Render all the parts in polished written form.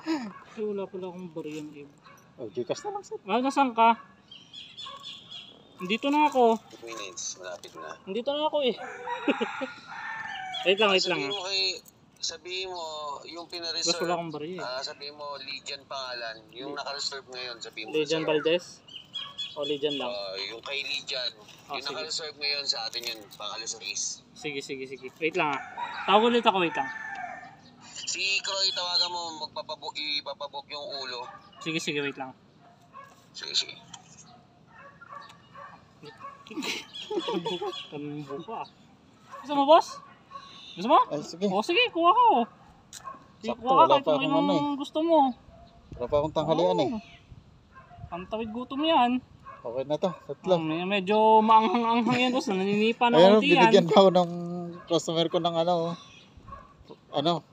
Ay, wala pala akong bariyang Ib. Oh, Gcash na lang sir. Nasaan ka? Dito na ako. 2 minutes, malapit na. Dito na ako eh. wait lang. Sabihin mo, yung Basta pinareserve. wala akong bariya eh. Sabihin mo, Legion pangalan. Yung naka-reserve ngayon, sabihin mo. Legion Valdez? O Legion lang? Yung kay Legion. Yung sige. naka-reserve ngayon sa atin yun, pang alas 6. Sige. Wait lang Tawag ulit ako, wait lang. Si Croy, tawagan mo, ipapabok yung ulo. Sige, wait lang. Sige. Tambo ka. Gusto mo, boss? Gusto mo? Ay, sige. O sige, kuha ko. Sige, Sakto, kuha ka wala kahit pa akong ano yung gusto mo. Wala pa akong tanghalian eh. Ang tawid gutom yan. Okay na to, tatlo. Medyo maanghang-anghang yan, boss. Naninipa na Ayun, konti yan. binigyan pa ako ng customer ko ng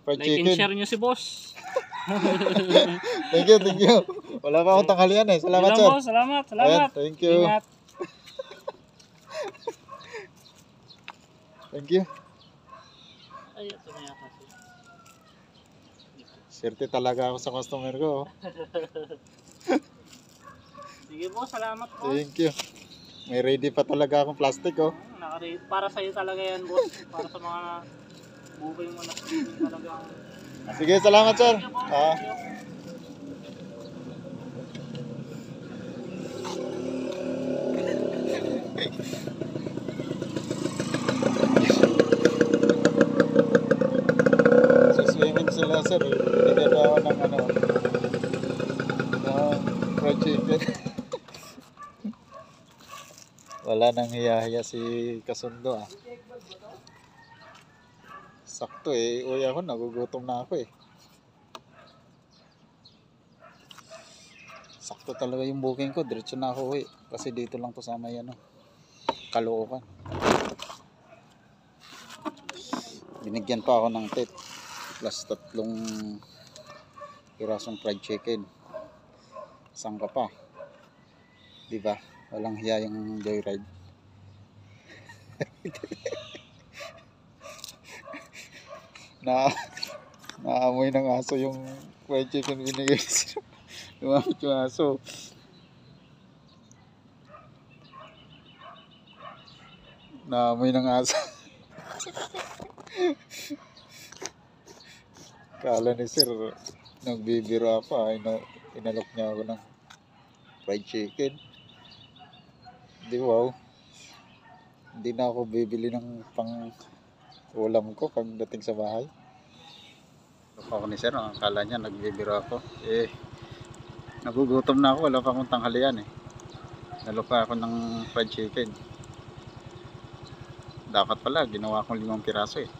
fried Like chicken. and share nyo si boss. Thank you. Wala pa akong tanghalian eh. Salamat sir. Boss. Salamat. Ayan, thank you. Ingat. Thank you. Ay, ito na yata. Swerte talaga ako sa customer ko. Sige boss, salamat boss. Thank you. May ready pa talaga akong plastic oh. Para sa'yo talaga yan boss. Para sa mga booking mo na talaga. Sige, salamat sir. Siswimming sila sir. Binigyan pa ako ng fried chicken. Wala nang hiya-hiya si Kasundo ah. Sakto eh. Uy ako, nagugutom na ako eh. Sakto talaga yung booking ko. Diretso na ako uwi. Kasi dito lang to sa may Caloocan. Binigyan pa ako ng tip. Plus 3 pirasong fried chicken. Saan ka pa? Diba? Walang hiya yung joyride. Naamoy ng aso yung fried chicken binigay sila. Lumapit yung aso. Naamoy ng aso. Kala ni sir nagbibiro pa. Inalok niya ako ng fried chicken. Wow. Hindi na ako bibili ng pang ulam ko pagdating sa bahay. Lupa ako ni sir, akala niya nagbibiro ako. Nagugutom na ako, wala pa akong tanghalian eh. Nalupa ako ng fried chicken. Dapat pala, ginawa kong 5 piraso eh.